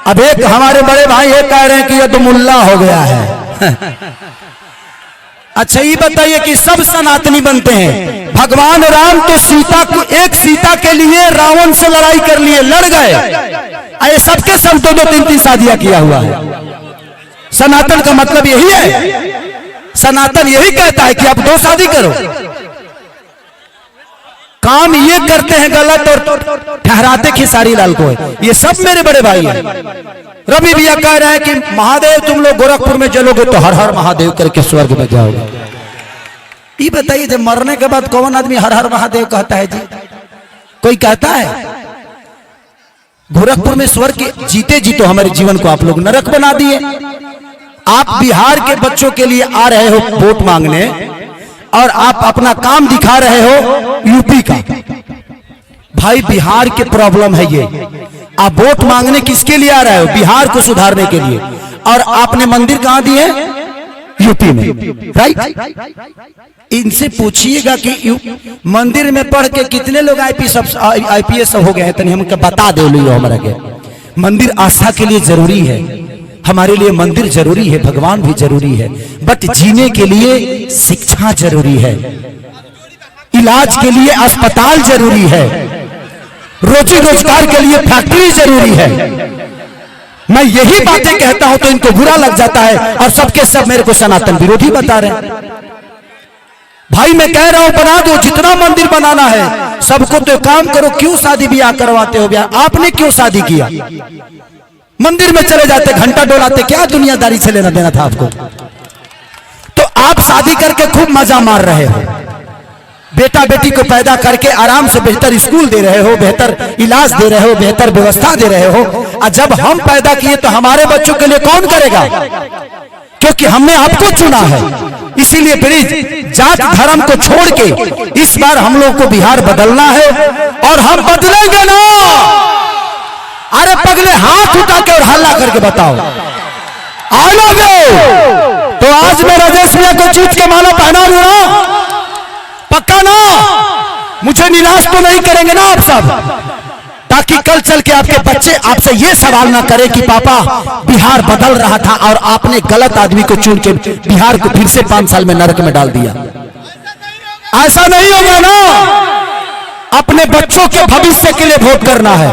अब एक हमारे बड़े भाई ये कह रहे हैं कि ये तो मुल्ला हो गया है। अच्छा ये बताइए कि सब सनातनी बनते हैं? भगवान राम तो सीता को, एक सीता के लिए रावण से लड़ाई कर लिए, लड़ गए। ये सबके सब दो दो तीन तीन शादियां किया हुआ है। सनातन का मतलब यही है, सनातन यही कहता है कि आप दो शादी करो। काम ये करते हैं गलत और ठहराते खेसारी लाल को है। ये सब मेरे बड़े भाई हैं। रवि भैया कह रहे हैं कि महादेव तुम लोग गोरखपुर में चलोगे तो हर हर महादेव करके स्वर्ग में जाओगे। ये बताइए जब मरने के बाद कौन आदमी हर हर महादेव कहता है जी? कोई कहता है? गोरखपुर में स्वर्ग के जीते जी तो हमारे जीवन को आप लोग नरक बना दिए। आप बिहार के बच्चों के लिए आ रहे हो वोट मांगने और आप अपना काम दिखा रहे हो यूपी का। भाई बिहार के प्रॉब्लम है ये। आप वोट मांगने किसके लिए आ रहे हो? बिहार को सुधारने के लिए। और आपने मंदिर कहां दिए? यूपी में, राइट। इनसे पूछिएगा कि मंदिर में पढ़ के कितने लोग आईपीएस हो गए हैं? तनी हमको बता दो लो हमारा के। मंदिर आस्था के लिए जरूरी है, हमारे लिए मंदिर जरूरी है, भगवान भी जरूरी है, बट जीने के लिए शिक्षा जरूरी है, इलाज के लिए अस्पताल जरूरी है, रोजी रोजगार के लिए फैक्ट्री जरूरी है। मैं यही बातें कहता हूं तो इनको बुरा लग जाता है और सबके सब मेरे को सनातन विरोधी बता रहे हैं। भाई मैं कह रहा हूं बना दो, जितना मंदिर बनाना है सबको, तो काम करो। क्यों शादी ब्याह करवाते हो? ब्याह आपने क्यों शादी किया? मंदिर में चले जाते, घंटा डोलाते, क्या दुनियादारी से लेना देना था आपको? तो आप शादी करके खूब मजा मार रहे हो, बेटा बेटी को पैदा करके आराम से बेहतर स्कूल दे रहे हो, बेहतर इलाज दे रहे हो, बेहतर व्यवस्था दे रहे हो। और जब हम पैदा किए तो हमारे बच्चों के लिए कौन करेगा? क्योंकि हमने आपको चुना है। इसीलिए प्लीज जात धर्म को छोड़ के इस बार हम लोग को बिहार बदलना है और हम बदलेंगे ना। अरे पगले हाथ उठा के और हल्ला करके बताओ आ लोगे तो आज मैं राजेश भैया को जीत के माला पहना दूं ना, पक्का ना? मुझे निराश तो नहीं करेंगे ना आप सब? ताकि कल चल के आपके बच्चे आपसे ये सवाल ना करें कि पापा बिहार बदल रहा था और आपने गलत आदमी को चुन के बिहार को फिर से 5 साल में नरक में डाल दिया। ऐसा नहीं होगा ना। अपने बच्चों के भविष्य के लिए वोट करना है।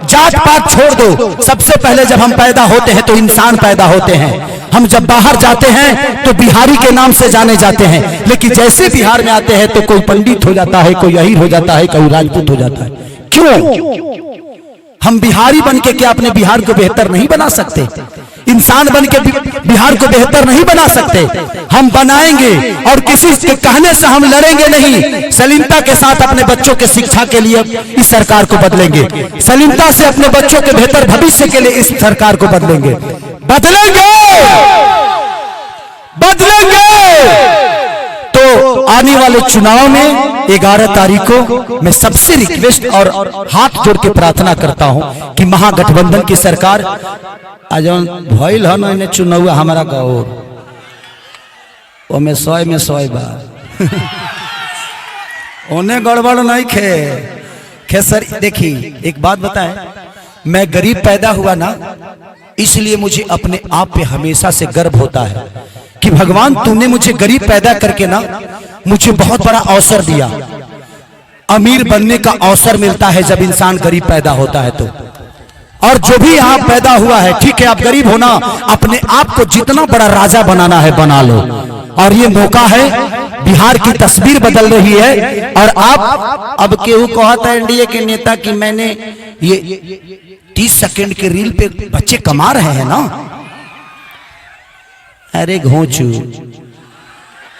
जात पात छोड़ दो। सबसे पहले जब हम पैदा होते हैं तो इंसान पैदा होते हैं। हम जब बाहर जाते हैं तो बिहारी के नाम से जाने जाते हैं, लेकिन जैसे बिहार में आते हैं तो कोई पंडित हो जाता है, कोई अहीर हो जाता है, कोई राजपूत हो जाता है। क्यों? हम बिहारी बन के क्या अपने बिहार को बेहतर नहीं बना सकते? इंसान बन के बिहार को बेहतर नहीं बना सकते? हम बनाएंगे और किसी के कहने से हम लड़ेंगे नहीं। सलीमता के साथ अपने बच्चों के शिक्षा के लिए इस सरकार को बदलेंगे। सलीमता से अपने बच्चों के बेहतर भविष्य के लिए इस सरकार को बदलेंगे। बदलेंगे, बदलेंगे। तो आने वाले चुनाव में 11 तारीख को मैं सबसे रिक्वेस्ट और हाथ जोड़ के प्रार्थना करता हूं कि महागठबंधन की सरकार आज भइल है ना चुनाव हमारा गौर वो में 100 में 100 बार उन्हें गड़बड़ नहीं खे सर। देखिए एक बात बताएं, मैं गरीब पैदा हुआ ना, इसलिए मुझे अपने आप पे हमेशा से गर्व होता है कि भगवान तूने मुझे गरीब पैदा करके ना मुझे बहुत बड़ा अवसर दिया। अमीर बनने का अवसर मिलता है जब इंसान गरीब पैदा होता है तो। और जो भी यहाँ पैदा हुआ है, ठीक है आप गरीब होना, अपने आप को जितना बड़ा राजा बनाना है बना लो। और ये मौका है, बिहार की तस्वीर बदल रही है। और आप अब केहू कहता है एनडीए के नेता कि मैंने ये 30 सेकंड के रील पे बच्चे कमा रहे हैं ना। अरे घोंचू,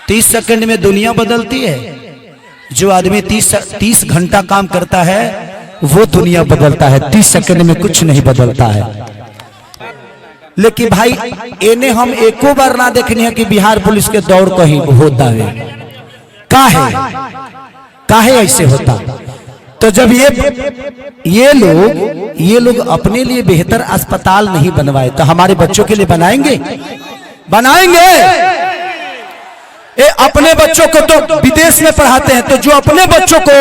30 सेकंड में दुनिया बदलती है। जो आदमी 30 घंटा काम करता है वो दुनिया बदलता है। 30 सेकंड में कुछ नहीं बदलता है। लेकिन भाई इन्हें हम एको बार ना देखनी है कि बिहार पुलिस के दौड़ कहीं होता है। काहे ऐसे होता? तो जब ये लोग अपने लिए बेहतर अस्पताल नहीं बनवाए तो हमारे बच्चों के लिए बनाएंगे? अपने बच्चों को तो विदेश में पढ़ाते हैं, तो जो अपने बच्चों को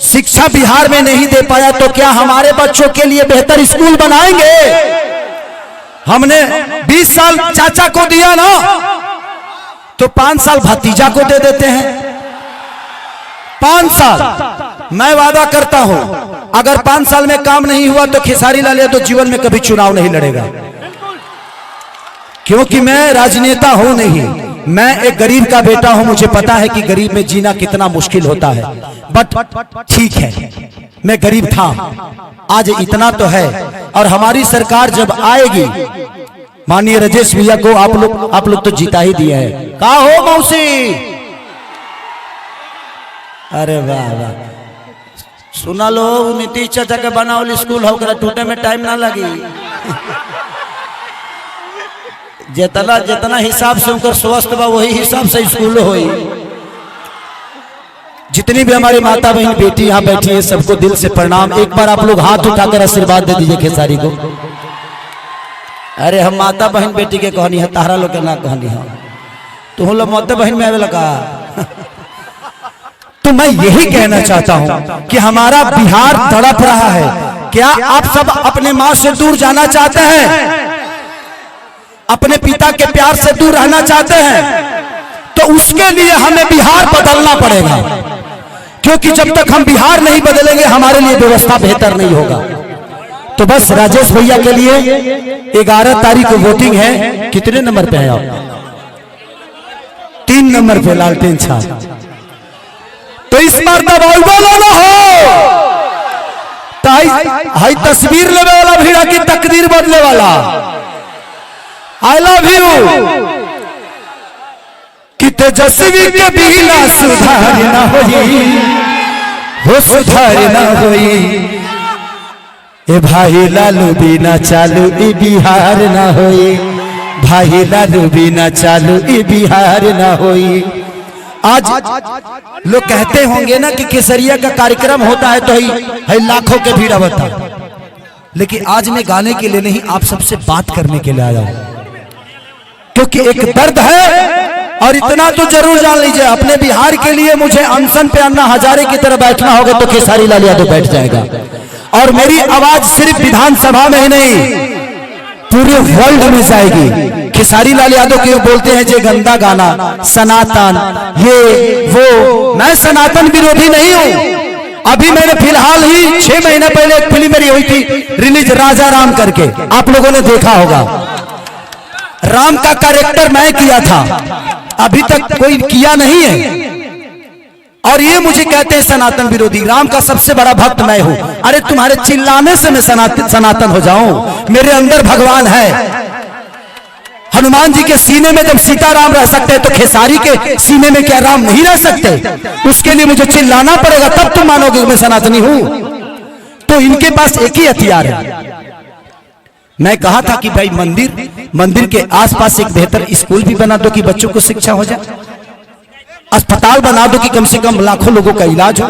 शिक्षा बिहार में नहीं दे पाया तो क्या हमारे बच्चों के लिए बेहतर स्कूल बनाएंगे? हमने 20 साल चाचा को दिया ना, तो 5 साल भतीजा को दे देते हैं। 5 साल मैं वादा करता हूं, अगर 5 साल में काम नहीं हुआ तो खेसारी लाल यादव जीवन में कभी चुनाव नहीं लड़ेगा, क्योंकि मैं राजनेता हूं नहीं, मैं एक गरीब का बेटा हूं। मुझे पता है कि गरीब में जीना कितना मुश्किल होता है, बट ठीक है, मैं गरीब था, आज इतना तो है। और हमारी सरकार जब आएगी, माननीय राजेश भैया को आप लोग तो जीता ही दिया है। कहा हो मौसी? अरे वाह वाह, सुना लो, नीतीश चाचा के बनावल स्कूल हो, टूटे में टाइम ना लगी। जितना जितना हिसाब से उनका स्वस्थ बा वही हिसाब से स्कूल होई। जितनी भी हमारी माता बहन बेटी यहाँ बैठी है, सबको दिल से प्रणाम। एक बार आप लोग हाथ उठाकर आशीर्वाद दे दीजिए खेसारी को। अरे हम माता बहन बेटी के कहानी है, तारा लोग के ना कहानी है। तुम लोग माता बहन में आवे लगा। तो मैं यही कहना चाहता हूं कि हमारा बिहार तड़प रहा है। क्या आप सब अपने मां से दूर जाना चाहते हैं? अपने पिता के प्यार से दूर रहना चाहते हैं? तो उसके लिए हमें बिहार बदलना पड़ेगा, क्योंकि जब तक हम बिहार नहीं बदलेंगे हमारे लिए व्यवस्था बेहतर नहीं होगा। तो बस राजेश भैया के लिए 11 तारीख को वोटिंग है। कितने नंबर पे है आप? 3 नंबर पे लालटेन छाप। तो इस बार दबाव बोलो हो, हाई तस्वीर लेने वाला भीड़ा की तकदीर बदले वाला। I love you. कि तेजस्वी के बिना सुधार न होई, हो सुधार न होई। ए भाई लालू बिना चालू ई बिहार न होई, भाई लालू बिना चालू ई बिहार न होई। आज लोग कहते होंगे ना कि केसरिया का कार्यक्रम होता है तो ही लाखों के भीड़ होता, लेकिन आज मैं गाने के लिए नहीं, आप सबसे बात करने के लिए आया हूं, क्योंकि एक दर्द है। और इतना तो जरूर जान लीजिए, अपने बिहार के लिए मुझे अनशन पे अन्ना हजारे की तरह बैठना होगा तो खेसारी लाल यादव बैठ जाएगा। और मेरी आवाज सिर्फ विधानसभा में ही नहीं, पूरे वर्ल्ड में जाएगी। खेसारी लाल यादव के बोलते हैं जे गंदा गाना, सनातन, ये वो। मैं सनातन विरोधी नहीं हूं। अभी मैंने फिलहाल ही 6 महीने पहले एक फिल्म मेरी हुई थी रिलीज, राजा राम करके, आप लोगों ने देखा होगा। राम का कैरेक्टर मैं किया था, अभी तक कोई किया नहीं है। और ये मुझे कहते हैं सनातन विरोधी। राम का सबसे बड़ा भक्त मैं हूं। अरे तुम्हारे चिल्लाने से मैं सनातन हो जाऊं? मेरे अंदर भगवान है। हनुमान जी के सीने में जब सीताराम रह सकते हैं तो खेसारी के सीने में क्या राम नहीं रह सकते? उसके लिए मुझे चिल्लाना पड़ेगा, तब तुम मानोगे मैं सनातनी हूं। तो इनके पास एक ही हथियार है। मैं कहा था कि भाई मंदिर के आसपास एक बेहतर स्कूल भी बना दो कि बच्चों को शिक्षा हो जाए, अस्पताल बना दो कि कम से कम लाखों लोगों का इलाज हो।